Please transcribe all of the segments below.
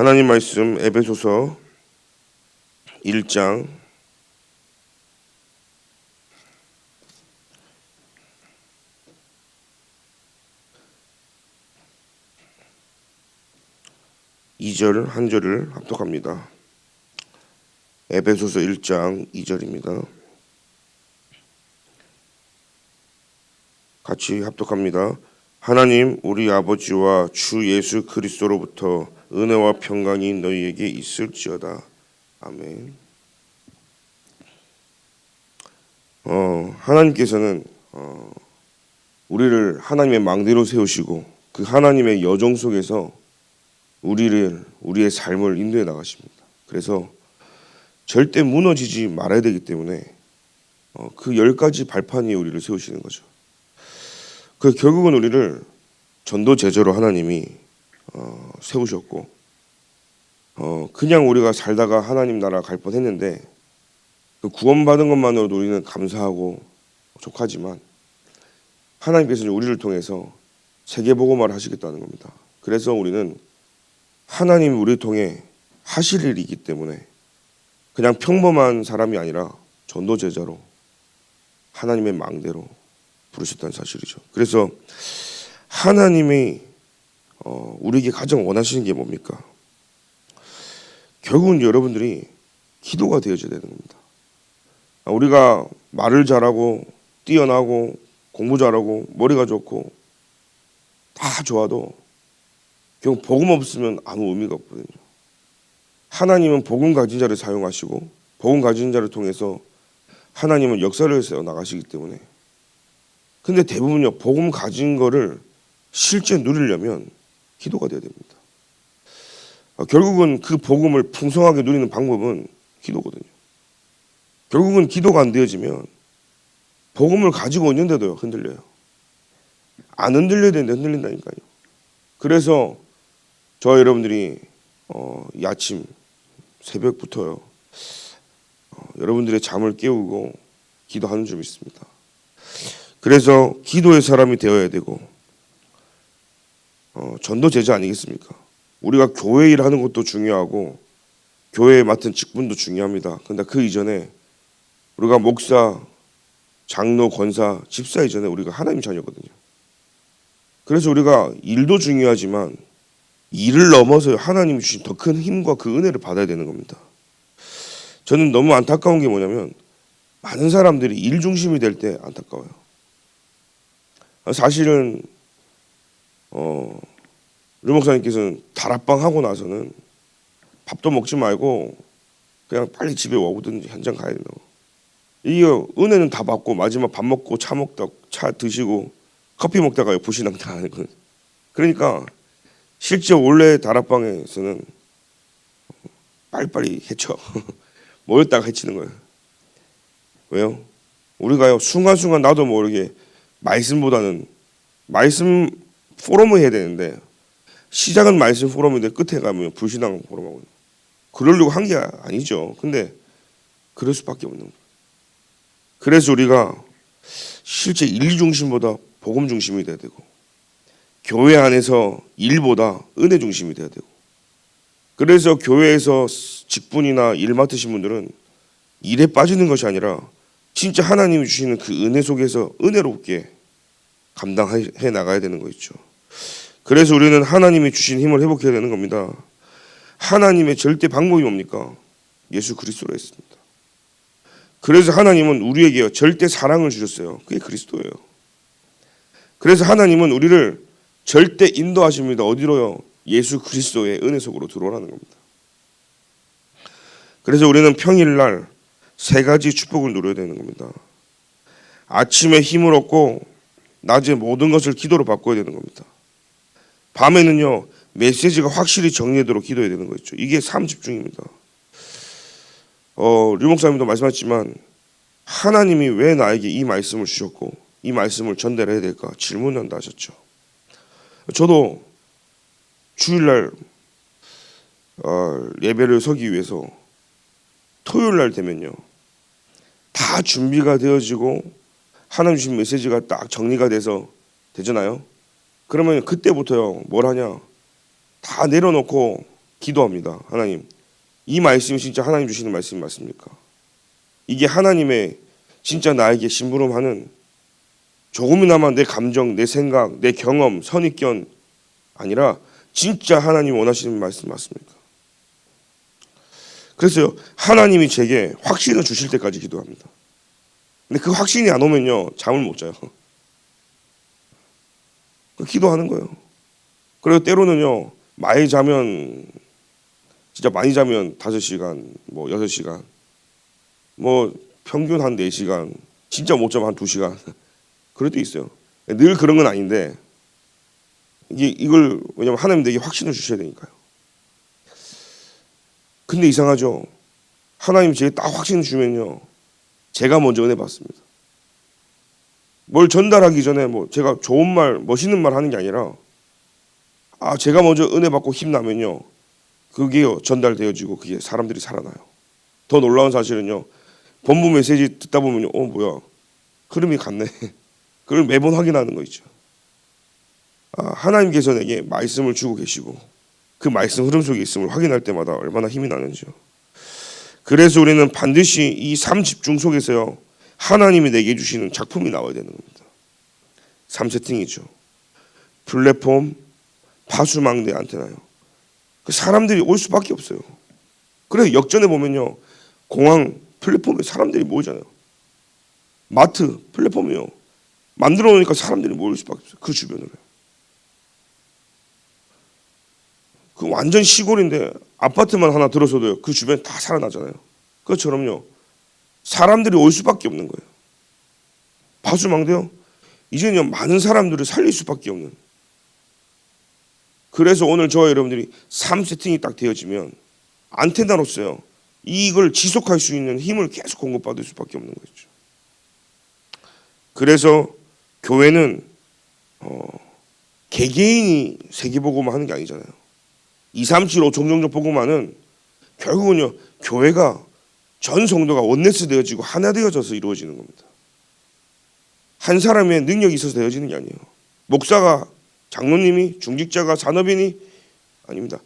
하나님 말씀 에베소서 1장 2절 한 절을 합독합니다. 에베소서 1장 2절입니다. 같이 합독합니다. 하나님 우리 아버지와 주 예수 그리스도로부터 은혜와 평강이 너희에게 있을지어다. 아멘. 하나님께서는 우리를 하나님의 망대로 세우시고 그 하나님의 여정 속에서 우리의 삶을 인도해 나가십니다. 그래서 절대 무너지지 말아야 되기 때문에 그 10가지 발판 위에 우리를 세우시는 거죠. 그 결국은 우리를 전도 제자로 하나님이 세우셨고 그냥 우리가 살다가 하나님 나라 갈 뻔했는데 그 구원받은 것만으로도 우리는 감사하고 족하지만 하나님께서 우리를 통해서 세계복음화를 하시겠다는 겁니다. 그래서 우리는 하나님이 우리를 통해 하실 일이 있기 때문에 그냥 평범한 사람이 아니라 전도 제자로 하나님의 망대로 부르셨다는 사실이죠. 그래서 하나님이 우리에게 가장 원하시는 게 뭡니까? 결국은 여러분들이 기도가 되어져야 되는 겁니다. 우리가 말을 잘하고 뛰어나고 공부 잘하고 머리가 좋고 다 좋아도 결국 복음 없으면 아무 의미가 없거든요. 하나님은 복음 가진 자를 사용하시고 복음 가진 자를 통해서 하나님은 역사를 세워 나가시기 때문에 근데 대부분요 복음 가진 거를 실제 누리려면 기도가 돼야 됩니다. 결국은 그 복음을 풍성하게 누리는 방법은 기도거든요. 결국은 기도가 안 되어지면 복음을 가지고 있는데도 흔들려요. 안 흔들려야 되는데 흔들린다니까요. 그래서 저 여러분들이 이 아침 새벽부터요 여러분들의 잠을 깨우고 기도하는 줄 믿습니다. 그래서 기도의 사람이 되어야 되고 전도 제자 아니겠습니까? 우리가 교회 일하는 것도 중요하고 교회에 맡은 직분도 중요합니다. 그런데 그 이전에 우리가 목사, 장로, 권사, 집사 이전에 우리가 하나님 자녀거든요. 그래서 우리가 일도 중요하지만 일을 넘어서 하나님이 주신 더 큰 힘과 그 은혜를 받아야 되는 겁니다. 저는 너무 안타까운 게 뭐냐면 많은 사람들이 일 중심이 될 때 안타까워요. 사실은 류 목사님께서는 다락방 하고 나서는 밥도 먹지 말고 그냥 빨리 집에 오든지 현장 가야 된다고. 이게 은혜는 다 받고 마지막 밥 먹고 차 드시고 커피 먹다가 불신앙 다 하는 거예요. 그러니까 실제 원래 다락방에서는 빨리빨리 해쳐 모였다가 해치는 거예요. 왜요? 우리가요 순간순간 나도 모르게 말씀보다는 말씀 포럼을 해야 되는데 시작은 말씀 포럼인데 끝에 가면 불신앙 포럼하고 그러려고 한 게 아니죠. 근데 그럴 수밖에 없는 거예요. 그래서 우리가 실제 일 중심보다 복음 중심이 돼야 되고 교회 안에서 일보다 은혜 중심이 돼야 되고 그래서 교회에서 직분이나 일 맡으신 분들은 일에 빠지는 것이 아니라 진짜 하나님이 주시는 그 은혜 속에서 은혜롭게 감당해 나가야 되는 거 있죠. 그래서 우리는 하나님이 주신 힘을 회복해야 되는 겁니다. 하나님의 절대 방법이 뭡니까? 예수 그리스도로 했습니다. 그래서 하나님은 우리에게 절대 사랑을 주셨어요. 그게 그리스도예요. 그래서 하나님은 우리를 절대 인도하십니다. 어디로요? 예수 그리스도의 은혜 속으로 들어오라는 겁니다. 그래서 우리는 평일날 3가지 축복을 누려야 되는 겁니다. 아침에 힘을 얻고 낮에 모든 것을 기도로 바꿔야 되는 겁니다. 밤에는요 메시지가 확실히 정리되도록 기도해야 되는 거죠. 이게 삶 집중입니다. 류 목사님도 말씀하셨지만 하나님이 왜 나에게 이 말씀을 주셨고 이 말씀을 전달해야 될까 질문한다 하셨죠. 저도 주일날 예배를 서기 위해서 토요일날 되면요 다 준비가 되어지고 하나님 주신 메시지가 딱 정리가 돼서 되잖아요. 그러면 그때부터요 뭘 하냐 다 내려놓고 기도합니다. 하나님, 이 말씀이 진짜 하나님 주시는 말씀이 맞습니까? 이게 하나님의 진짜 나에게 심부름하는, 조금이나마 내 감정, 내 생각, 내 경험, 선입견 아니라 진짜 하나님 원하시는 말씀 맞습니까? 그래서 하나님이 제게 확신을 주실 때까지 기도합니다. 근데 그 확신이 안 오면요, 잠을 못 자요. 기도하는 거예요. 그리고 때로는요, 많이 자면, 진짜 많이 자면 5시간, 뭐 6시간, 뭐 평균 한 4시간, 진짜 못 자면 한 2시간 그럴 때 있어요. 늘 그런 건 아닌데, 이걸 왜냐면 하나님 내게 확신을 주셔야 되니까요. 근데 이상하죠. 하나님 제게 딱 확신을 주면요, 제가 먼저 은혜 받습니다. 뭘 전달하기 전에 뭐 제가 좋은 말, 멋있는 말 하는 게 아니라, 제가 먼저 은혜 받고 힘나면요, 그게 전달되어지고 그게 사람들이 살아나요. 더 놀라운 사실은요, 본부 메시지 듣다 보면요, 뭐야, 흐름이 같네. 그걸 매번 확인하는 거 있죠. 하나님께서 내게 말씀을 주고 계시고 그 말씀 흐름 속에 있음을 확인할 때마다 얼마나 힘이 나는지요. 그래서 우리는 반드시 이 삶 집중 속에서요, 하나님이 내게 주시는 작품이 나와야 되는 겁니다. 3세팅이죠. 플랫폼, 파수망대, 안테나요. 그 사람들이 올 수밖에 없어요. 그래서 역전에 보면요, 공항 플랫폼에 사람들이 모이잖아요. 마트 플랫폼이요, 만들어 놓으니까 사람들이 모일 수밖에 없어요. 그 주변으로. 그 완전 시골인데 아파트만 하나 들어서도요, 그 주변 다 살아나잖아요. 그것처럼요, 사람들이 올 수밖에 없는 거예요. 파수망대요, 이제는요, 많은 사람들을 살릴 수밖에 없는. 그래서 오늘 저와 여러분들이 3세팅이 딱 되어지면 안테나로서요, 이걸 지속할 수 있는 힘을 계속 공급받을 수밖에 없는 거죠. 그래서 교회는 개개인이 세계복음을 하는 게 아니잖아요. 2, 3, 7, 5 종종적 복음화는 결국은요, 교회가 전 성도가 원네스 되어지고 하나 되어져서 이루어지는 겁니다. 한 사람의 능력이 있어서 되어지는 게 아니에요. 목사가, 장로님이, 중직자가, 산업인이 아닙니다.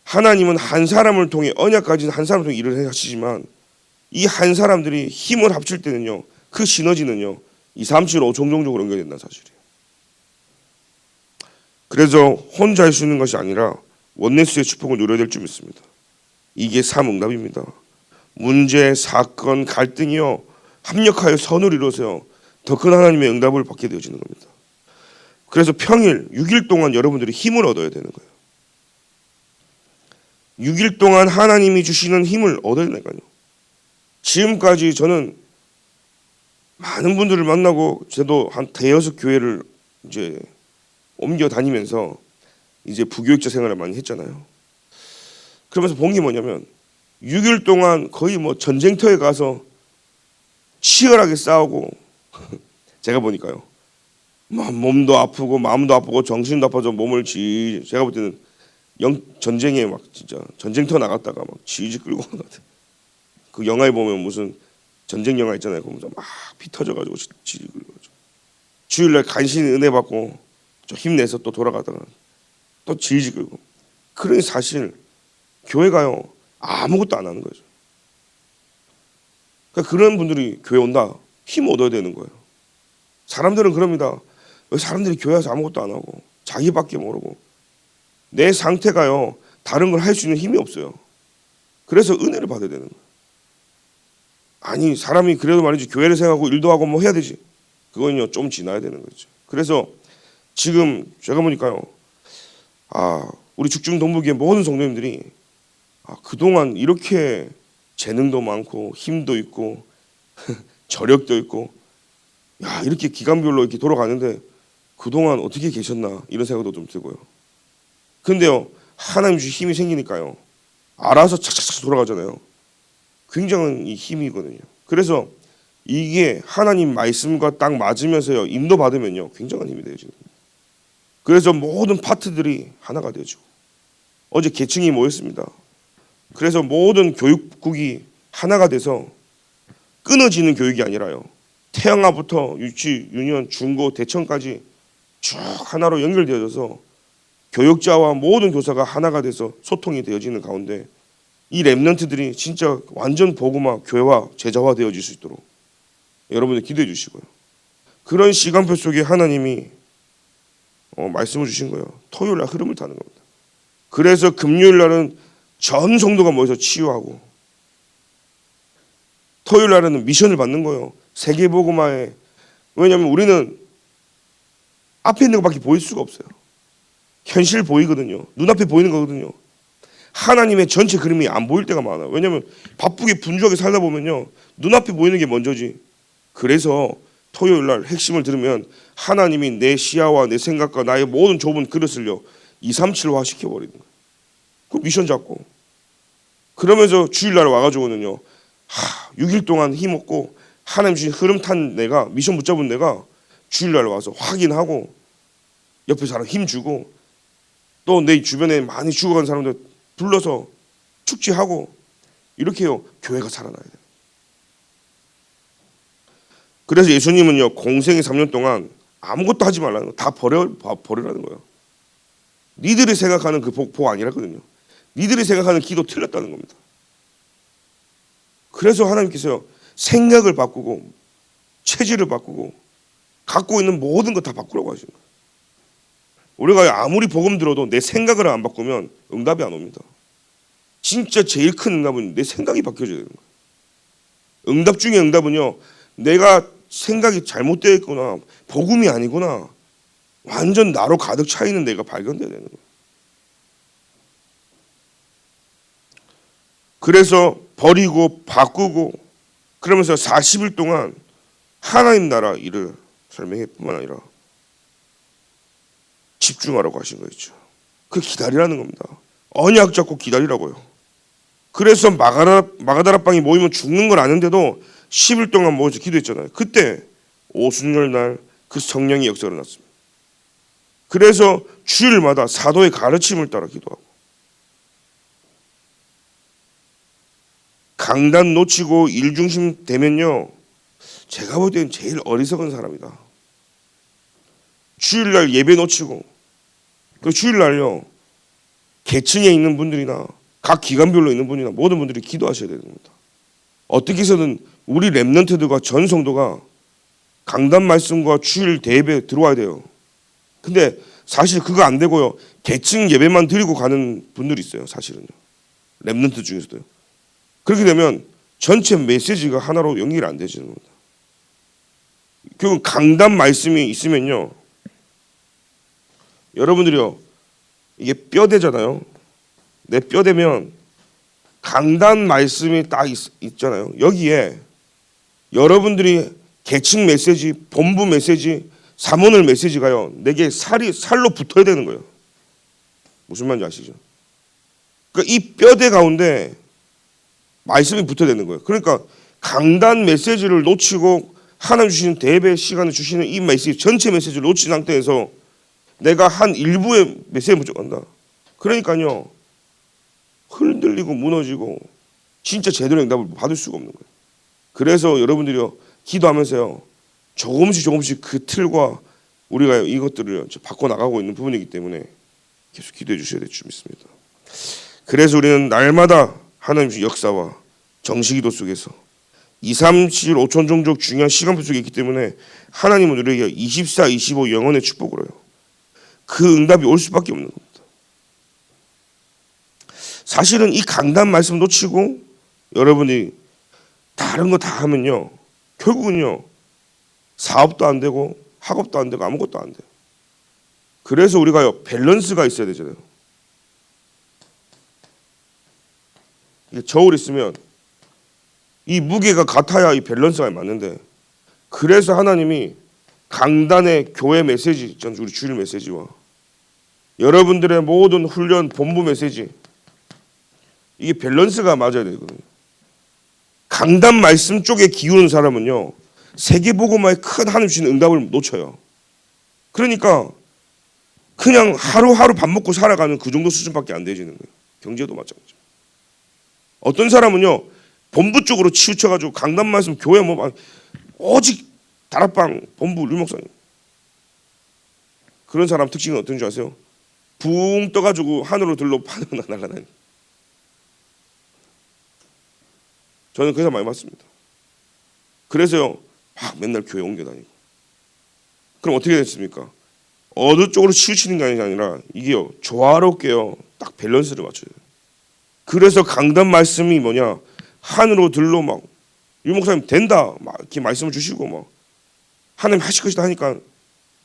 하나님은 한 사람을 통해, 언약 가진 한 사람을 통해 일을 하시지만 이 한 사람들이 힘을 합칠 때는요, 그 시너지는요, 2, 3, 7, 5 종종적으로 연결된다는 사실이에요. 그래서 혼자 할 수 있는 것이 아니라 원네스의 축복을 누려야 될 줄 믿습니다. 이게 삼응답입니다. 문제, 사건, 갈등이요, 합력하여 선을 이루어서요, 더 큰 하나님의 응답을 받게 되어지는 겁니다. 그래서 평일 6일 동안 여러분들이 힘을 얻어야 되는 거예요. 6일 동안 하나님이 주시는 힘을 얻어야 되니까요. 지금까지 저는 많은 분들을 만나고, 저도 한 대여섯 교회를 이제 옮겨 다니면서 이제 부교육자 생활을 많이 했잖아요. 그러면서 본 게 뭐냐면, 6일 동안 거의 뭐 전쟁터에 가서 치열하게 싸우고 제가 보니까요, 몸도 아프고 마음도 아프고 정신도 아파서 몸을 제가 볼 때는 전쟁에 막 진짜 전쟁터 나갔다가 막 지지 끌고 온 것 같아요. 그 영화에 보면 무슨 전쟁 영화 있잖아요. 그러면서 막 피 터져가지고 지지 끌고 주일날 간신히 은혜 받고 좀 힘내서 또 돌아가다가 또 지지 끌고. 그러니 사실 교회가요, 아무것도 안 하는 거죠. 그러니까 그런 분들이 교회 온다, 힘 얻어야 되는 거예요. 사람들은 그럽니다. 왜 사람들이 교회 와서 아무것도 안 하고 자기밖에 모르고, 내 상태가요, 다른 걸 할 수 있는 힘이 없어요. 그래서 은혜를 받아야 되는 거예요. 아니, 사람이 그래도 말이지 교회를 생각하고 일도 하고 뭐 해야 되지. 그건요, 좀 지나야 되는 거죠. 그래서 지금 제가 보니까요, 우리 죽중 동북의 모든 성도님들이 그동안 이렇게 재능도 많고 힘도 있고 저력도 있고, 이렇게 기간별로 이렇게 돌아가는데 그동안 어떻게 계셨나, 이런 생각도 좀 들고요. 근데요, 하나님 주신 힘이 생기니까요, 알아서 착착착 돌아가잖아요. 굉장한 이 힘이거든요. 그래서 이게 하나님 말씀과 딱 맞으면서요, 인도받으면요, 굉장한 힘이 되어지는 겁니다. 그래서 모든 파트들이 하나가 되어지고, 어제 계층이 모였습니다. 그래서 모든 교육국이 하나가 돼서 끊어지는 교육이 아니라요, 태영아부터 유치, 유년, 중고, 대청까지 쭉 하나로 연결되어져서 교역자와 모든 교사가 하나가 돼서 소통이 되어지는 가운데 이 렘넌트들이 진짜 완전 복음화, 교회화, 제자화 되어질 수 있도록 여러분들 기도해 주시고요. 그런 시간표 속에 하나님이 말씀을 주신 거예요. 토요일 날 흐름을 타는 겁니다. 그래서 금요일 날은 전 성도가 모여서 치유하고, 토요일 날에는 미션을 받는 거예요. 세계복음화에. 왜냐하면 우리는 앞에 있는 것밖에 보일 수가 없어요. 현실 보이거든요. 눈앞에 보이는 거거든요. 하나님의 전체 그림이 안 보일 때가 많아요. 왜냐하면 바쁘게 분주하게 살다 보면요, 눈앞에 보이는 게 먼저지. 그래서 토요일 날 핵심을 들으면 하나님이 내 시야와 내 생각과 나의 모든 좁은 그릇을요 237화 시켜버리는 거예요. 그 미션 잡고 그러면서 주일날 와가지고는요 6일 동안 힘없고 하나님 주신 흐름 탄 내가, 미션 붙잡은 내가 주일날 와서 확인하고 옆에 사람 힘주고 또 내 주변에 많이 죽어간 사람들 불러서 축제하고 이렇게 해요. 교회가 살아나야 돼요. 그래서 예수님은요 공생의 3년 동안 아무것도 하지 말라는 거, 다 버리라는 거예요. 니들이 생각하는 그 복 아니라거든요. 니들이 생각하는 기도 틀렸다는 겁니다. 그래서 하나님께서 생각을 바꾸고 체질을 바꾸고 갖고 있는 모든 것 다 바꾸라고 하시는 거예요. 우리가 아무리 복음 들어도 내 생각을 안 바꾸면 응답이 안 옵니다. 진짜 제일 큰 응답은 내 생각이 바뀌어져야 되는 거예요. 응답 중에 응답은요, 내가 생각이 잘못되어 있구나, 복음이 아니구나, 완전 나로 가득 차 있는 내가 발견돼야 되는 거예요. 그래서 버리고 바꾸고 그러면서 40일 동안 하나님 나라 일을 설명할 뿐만 아니라 집중하라고 하신 거였죠. 그 기다리라는 겁니다. 언약 잡고 기다리라고요. 그래서 마가다라방이 모이면 죽는 걸 아는데도 10일 동안 모여서 기도했잖아요. 그때 오순절 날 그 성령의 역사가 일어났습니다. 그래서 주일마다 사도의 가르침을 따라 기도하고, 강단 놓치고 일중심 되면요 제가 볼 때는 제일 어리석은 사람이다. 주일날 예배 놓치고, 그 주일날요 계층에 있는 분들이나 각 기관별로 있는 분이나 모든 분들이 기도하셔야 됩니다. 어떻게 해서든 우리 렘넌트들과 전 성도가 강단 말씀과 주일 대예배 들어와야 돼요. 근데 사실 그거 안 되고요 계층 예배만 드리고 가는 분들이 있어요. 사실은요 렘넌트 중에서도요. 그렇게 되면 전체 메시지가 하나로 연결이 안 되지는 겁니다. 결국 강단 말씀이 있으면요 여러분들이요 이게 뼈대잖아요. 내 뼈대면 강단 말씀이 딱 있잖아요. 여기에 여러분들이 계층 메시지, 본부 메시지, 사모늘 메시지가요 내게 살로 붙어야 되는 거예요. 무슨 말인지 아시죠? 그러니까 이 뼈대 가운데 말씀이 붙어야 되는 거예요. 그러니까 강단 메시지를 놓치고 하나님 주시는 대예배 시간을 주시는 이 메시지, 전체 메시지를 놓친 상태에서 내가 한 일부의 메시지에 묻혀간다. 그러니까요 흔들리고 무너지고 진짜 제대로 응답을 받을 수가 없는 거예요. 그래서 여러분들이요 기도하면서요 조금씩 그 틀과 우리가 이것들을 바꿔나가고 있는 부분이기 때문에 계속 기도해 주셔야 될 줄 믿습니다. 그래서 우리는 날마다 하나님의 역사와 정식기도 속에서 2, 3, 7, 5천 종족 중요한 시간표 속에 있기 때문에 하나님은 우리에게 24, 25 영원의 축복을 해요. 그 응답이 올 수밖에 없는 겁니다. 사실은 이 강단 말씀 놓치고 여러분이 다른 거 다 하면요 결국은요 사업도 안 되고 학업도 안 되고 아무것도 안 돼요. 그래서 우리가요 밸런스가 있어야 되잖아요. 이게 저울 있으면 이 무게가 같아야 이 밸런스가 맞는데, 그래서 하나님이 강단의 교회 메시지, 우리 주일 메시지와 여러분들의 모든 훈련 본부 메시지, 이게 밸런스가 맞아야 되거든요. 강단 말씀 쪽에 기우는 사람은요 세계복음화에 큰 하나님 주신 응답을 놓쳐요. 그러니까 그냥 하루하루 밥 먹고 살아가는 그 정도 수준밖에 안 되지는 거예요. 경제도 마찬가지죠. 어떤 사람은요 본부 쪽으로 치우쳐가지고 강단 말씀 교회 오직 다락방 본부 류목사님, 그런 사람 특징은 어떤 줄 아세요? 붕 떠가지고 하늘로 들로 파는 날아다니. 저는 그래서 많이 봤습니다. 그래서요 막 맨날 교회 옮겨 다니고. 그럼 어떻게 됐습니까? 어느 쪽으로 치우치는 게 아니라 이게요 조화롭게요 딱 밸런스를 맞춰요. 그래서 강단 말씀이 뭐냐, 하늘로 들로 막 유 목사님 된다 막 이렇게 말씀을 주시고 막 하나님 하실 것이다 하니까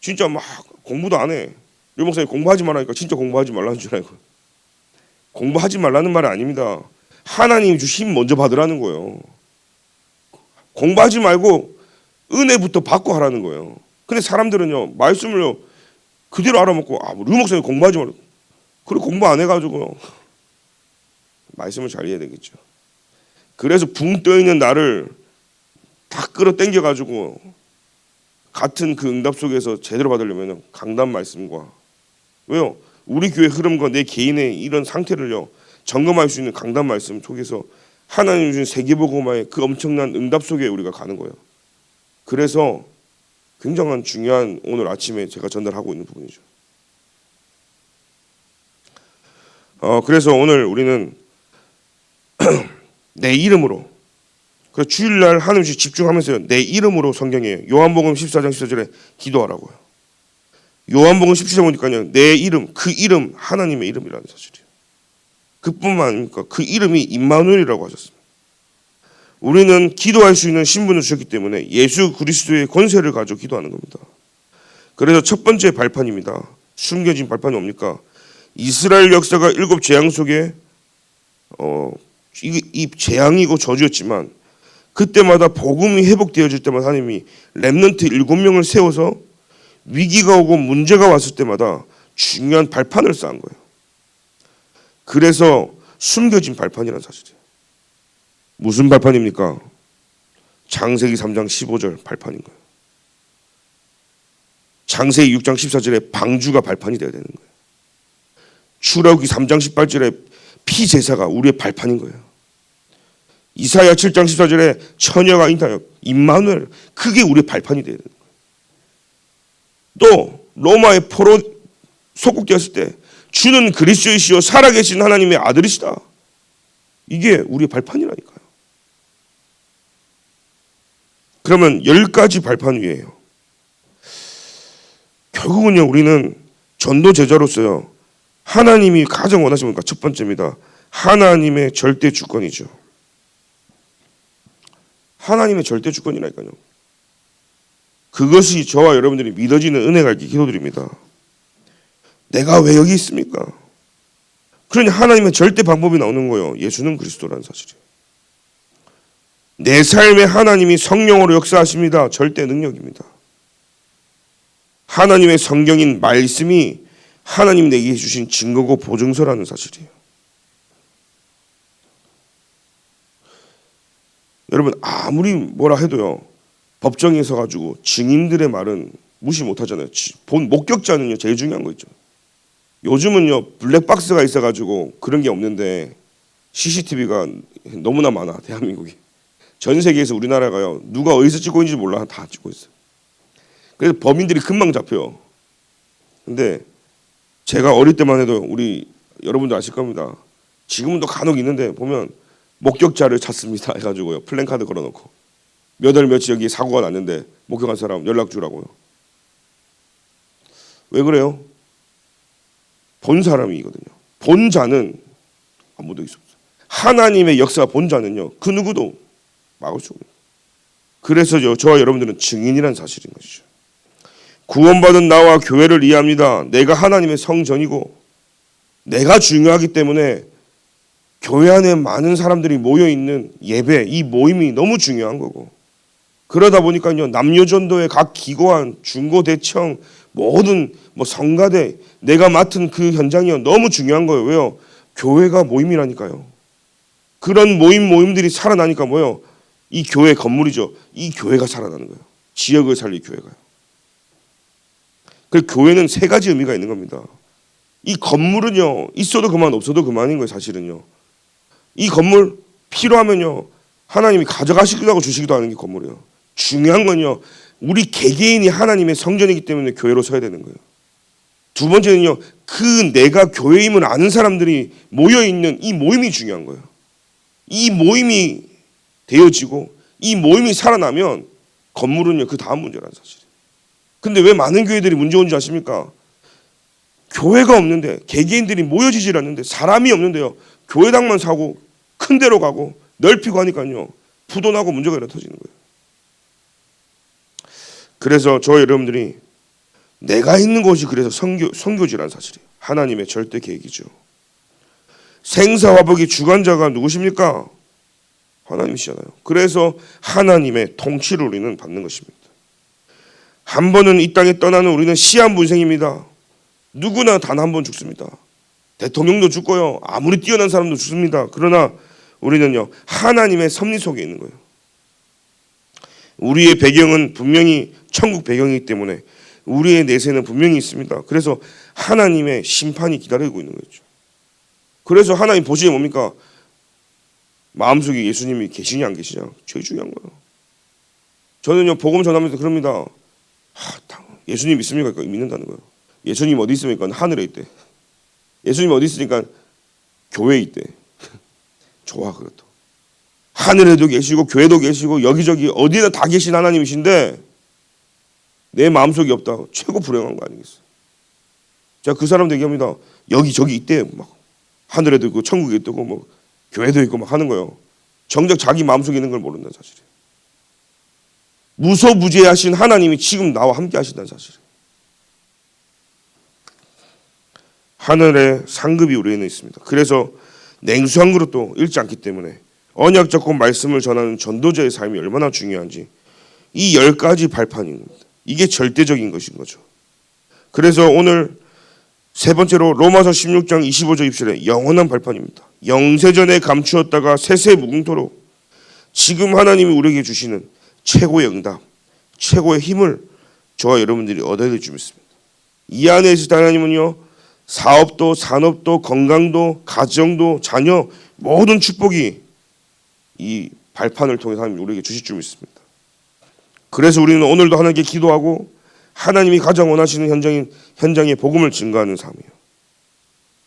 진짜 막 공부도 안 해. 유 목사님 공부하지 말라니까 진짜 공부하지 말라는 줄 알고. 공부하지 말라는 말이 아닙니다. 하나님이 주신 힘 먼저 받으라는 거예요. 공부하지 말고 은혜부터 받고 하라는 거예요. 근데 사람들은요 말씀을요 그대로 알아먹고 유 목사님 공부하지 말고, 그리고 공부 안 해가지고요 말씀을 잘 이해해야 되겠죠. 그래서 붕 떠있는 나를 다 끌어당겨가지고 같은 그 응답 속에서 제대로 받으려면 강단 말씀과, 왜요? 우리 교회 흐름과 내 개인의 이런 상태를요 점검할 수 있는 강단 말씀 속에서 하나님 주신 세계복음화의 그 엄청난 응답 속에 우리가 가는 거예요. 그래서 굉장한 중요한 오늘 아침에 제가 전달하고 있는 부분이죠. 그래서 오늘 우리는 내 이름으로, 그래서 주일날 하나님 집중하면서요 내 이름으로 성경에 요한복음 14장 14절에 기도하라고요. 요한복음 17장 보니까요 내 이름, 그 이름 하나님의 이름이라는 사실이에요. 그뿐만 아닙니까? 그 이름이 임마누엘이라고 하셨습니다. 우리는 기도할 수 있는 신분을 주셨기 때문에 예수 그리스도의 권세를 가지고 기도하는 겁니다. 그래서 첫 번째 발판입니다. 숨겨진 발판이 뭡니까? 이스라엘 역사가 7 재앙 속에 이 재앙이고 저주였지만 그때마다 복음이 회복되어질 때마다 하나님이 렘넌트 7명을 세워서 위기가 오고 문제가 왔을 때마다 중요한 발판을 쌓은 거예요. 그래서 숨겨진 발판이라는 사실이에요. 무슨 발판입니까? 창세기 3장 15절 발판인 거예요. 창세기 6장 14절에 방주가 발판이 되어야 되는 거예요. 출애굽기 3장 18절에 피제사가 우리의 발판인 거예요. 이사야 7장 14절에 처녀가 인하여 임마누엘, 그게 우리의 발판이 되어야 되는 거예요. 또 로마의 포로 속국되었을 때 주는 그리스도이시요 살아계신 하나님의 아들이시다, 이게 우리의 발판이라니까요. 그러면 10가지 발판 위에요. 결국은요 우리는 전도 제자로서요 하나님이 가장 원하시는 것, 첫 번째입니다. 하나님의 절대 주권이죠. 하나님의 절대 주권이라니까요. 그것이 저와 여러분들이 믿어지는 은혜가 있게 기도드립니다. 내가 왜 여기 있습니까? 그러니 하나님의 절대 방법이 나오는 거예요. 예수는 그리스도라는 사실이에요. 내 삶에 하나님이 성령으로 역사하십니다. 절대 능력입니다. 하나님의 성경인 말씀이 하나님 내게 주신 증거고 보증서라는 사실이에요. 여러분 아무리 뭐라 해도요 법정에 서가지고 증인들의 말은 무시 못하잖아요. 본 목격자는요 제일 중요한 거 있죠. 요즘은요 블랙박스가 있어가지고 그런 게 없는데 CCTV가 너무나 많아. 대한민국이 전 세계에서 우리나라가요 누가 어디서 찍고 있는지 몰라 다 찍고 있어요. 그래서 범인들이 금방 잡혀요. 근데 제가 어릴 때만 해도 우리 여러분도 아실 겁니다. 지금도 간혹 있는데 보면 목격자를 찾습니다 해가지고요 플랜카드 걸어놓고 몇 월 며칠 여기 사고가 났는데 목격한 사람 연락 주라고요. 왜 그래요? 본 사람이거든요. 본 자는 아무도 있어 없어요. 하나님의 역사가 본 자는요 그 누구도 막을 수 없어요. 그래서 저와 여러분들은 증인이라는 사실인 것이죠. 구원받은 나와 교회를 이해합니다. 내가 하나님의 성전이고 내가 중요하기 때문에 교회 안에 많은 사람들이 모여있는 예배, 이 모임이 너무 중요한 거고, 그러다 보니까요 남녀전도의 각 기고한 중고대청 모든 성가대 내가 맡은 그 현장이요 너무 중요한 거예요. 왜요? 교회가 모임이라니까요. 그런 모임들이 살아나니까 뭐예요? 이 교회 건물이죠. 이 교회가 살아나는 거예요. 지역을 살릴 교회가요. 그 교회는 3가지 의미가 있는 겁니다. 이 건물은요 있어도 그만 없어도 그만인 거예요. 사실은요 이 건물 필요하면요 하나님이 가져가시기도 하고 주시기도 하는 게 건물이에요. 중요한 건요 우리 개개인이 하나님의 성전이기 때문에 교회로 서야 되는 거예요. 두 번째는요, 그 내가 교회임을 아는 사람들이 모여있는 이 모임이 중요한 거예요. 이 모임이 되어지고 이 모임이 살아나면 건물은요, 그 다음 문제라는 사실이에요. 근데 왜 많은 교회들이 문제 온지 아십니까? 교회가 없는데, 개개인들이 모여지질 않는데, 사람이 없는데요, 교회당만 사고 큰 데로 가고 넓히고 하니까요, 부도나고 문제가 일어 터지는 거예요. 그래서 저 여러분들이 내가 있는 곳이 그래서 선교지라는 사실이에요. 하나님의 절대 계획이죠. 생사화복의 주관자가 누구십니까? 하나님이시잖아요. 그래서 하나님의 통치를 우리는 받는 것입니다. 한 번은 이 땅에 떠나는 우리는 시한분생입니다. 누구나 단 한 번 죽습니다. 대통령도 죽고요, 아무리 뛰어난 사람도 죽습니다. 그러나 우리는요, 하나님의 섭리 속에 있는 거예요. 우리의 배경은 분명히 천국 배경이기 때문에 우리의 내세는 분명히 있습니다. 그래서 하나님의 심판이 기다리고 있는 거죠. 그래서 하나님 보시기 뭡니까? 마음속에 예수님이 계시냐 안 계시냐, 제일 중요한 거예요. 저는요, 복음 전하면서 그럽니다. 예수님 믿습니까? 믿는다는 거예요. 예수님 어디 있습니까? 하늘에 있대. 예수님 어디 있으니까 교회에 있대. 좋아, 그것도. 하늘에도 계시고 교회도 계시고 여기저기 어디나 다 계신 하나님이신데 내 마음속이 없다. 최고 불행한 거 아니겠어요? 제가 그 사람 얘기합니다. 여기저기 있대. 막 하늘에도 있고 천국에 있고 뭐 교회도 있고 막 하는 거예요. 정작 자기 마음속에 있는 걸 모른다는 사실이에요. 무소부재하신 하나님이 지금 나와 함께 하신다는 사실이에요. 하늘의 상급이 우리에는 있습니다. 그래서 냉수한 그릇도 잃지 않기 때문에 언약 잡고 말씀을 전하는 전도자의 삶이 얼마나 중요한지 이 10가지 발판입니다. 이게 절대적인 것인 거죠. 그래서 오늘 세 번째로 로마서 16장 25절 입술에 영원한 발판입니다. 영세전에 감추었다가 세세 무궁토록 지금 하나님이 우리에게 주시는 최고의 응답, 최고의 힘을 저와 여러분들이 얻어야 될 줄 믿습니다. 이 안에 있을 때 하나님은요, 사업도 산업도 건강도 가정도 자녀 모든 축복이 이 발판을 통해서 하나님이 우리에게 주실 줄 믿습니다. 그래서 우리는 오늘도 하나님께 기도하고 하나님이 가장 원하시는 현장에 복음을 증거하는 삶이에요.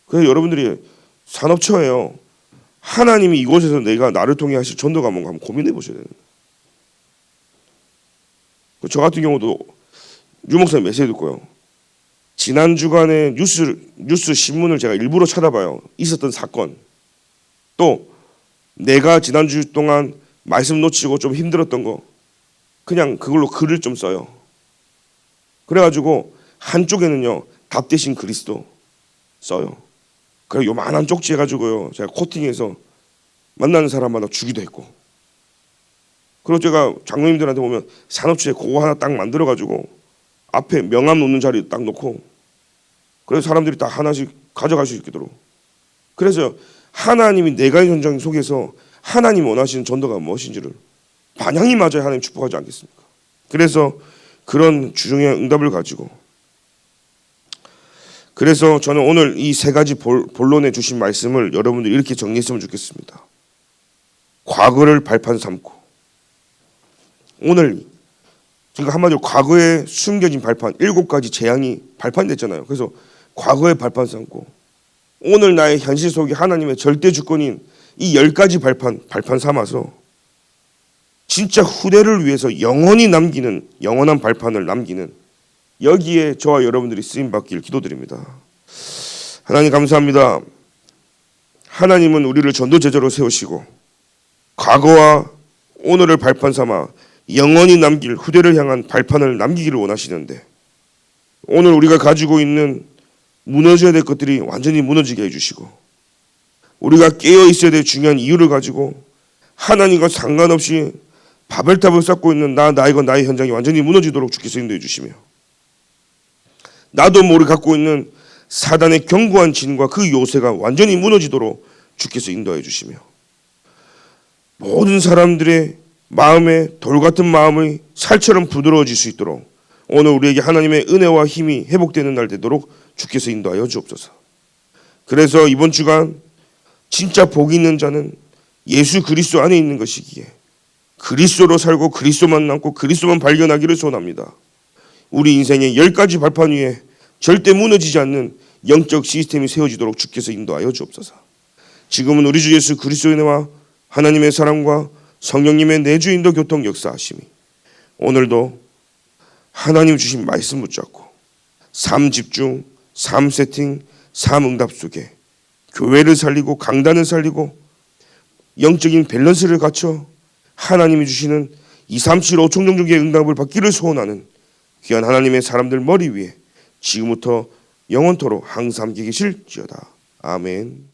그래서 여러분들이 산업처예요. 하나님이 이곳에서 내가 나를 통해 하실 전도가 뭔가 한번 고민해 보셔야 되는 거예요. 저 같은 경우도 유 목사님 메시지 듣고요. 지난 주간에 뉴스 신문을 제가 일부러 찾아봐요. 있었던 사건. 또 내가 지난주 동안 말씀 놓치고 좀 힘들었던 거 그냥 그걸로 글을 좀 써요. 그래가지고 한쪽에는요, 답 대신 그리스도 써요. 그래 요만한 쪽지 해가지고요, 제가 코팅해서 만나는 사람마다 주기도 했고, 그리고 제가 장로님들한테 보면 산업체에 그거 하나 딱 만들어가지고 앞에 명함 놓는 자리 딱 놓고, 그래서 사람들이 다 하나씩 가져갈 수 있도록. 그래서 하나님이 내가 있는 현장 속에서 하나님 원하시는 전도가 무엇인지를 반향이 맞아야 하나님 축복하지 않겠습니까? 그래서 그런 주중의 응답을 가지고, 그래서 저는 오늘 이 세 가지 본론에 주신 말씀을 여러분들이 이렇게 정리했으면 좋겠습니다. 과거를 발판 삼고, 오늘 그러니까 한마디로 과거에 숨겨진 발판 7가지 재앙이 발판됐잖아요. 그래서 과거의 발판 삼고, 오늘 나의 현실 속에 하나님의 절대 주권인 이 10가지 발판 삼아서 진짜 후대를 위해서 영원히 남기는 영원한 발판을 남기는, 여기에 저와 여러분들이 쓰임받기를 기도드립니다. 하나님 감사합니다. 하나님은 우리를 전도제자로 세우시고 과거와 오늘을 발판 삼아 영원히 남길 후대를 향한 발판을 남기기를 원하시는데, 오늘 우리가 가지고 있는 무너져야 될 것들이 완전히 무너지게 해주시고, 우리가 깨어 있어야 될 중요한 이유를 가지고 하나님과 상관없이 바벨탑을 쌓고 있는 나이고 나의 현장이 완전히 무너지도록 주께서 인도해 주시며, 나도 모르게 갖고 있는 사단의 견고한 진과 그 요새가 완전히 무너지도록 주께서 인도해 주시며, 모든 사람들의 마음에 돌같은 마음이 살처럼 부드러워질 수 있도록 오늘 우리에게 하나님의 은혜와 힘이 회복되는 날 되도록 주께서 인도하여 주옵소서. 그래서 이번 주간 진짜 복이 있는 자는 예수 그리스도 안에 있는 것이기에 그리스도로 살고 그리스도만 남고 그리스도만 발견하기를 소원합니다. 우리 인생의 10가지 발판 위에 절대 무너지지 않는 영적 시스템이 세워지도록 주께서 인도하여 주옵소서. 지금은 우리 주 예수 그리스도의 은혜와 하나님의 사랑과 성령님의 내주인도 교통 역사하심이 오늘도 하나님 주신 말씀 붙잡고 삶 집중, 삶 세팅, 삶 응답 속에 교회를 살리고 강단을 살리고 영적인 밸런스를 갖춰 하나님이 주시는 2, 3, 7, 5총 종족의 응답을 받기를 소원하는 귀한 하나님의 사람들 머리 위에 지금부터 영원토록 항상 함께 계실지어다. 아멘.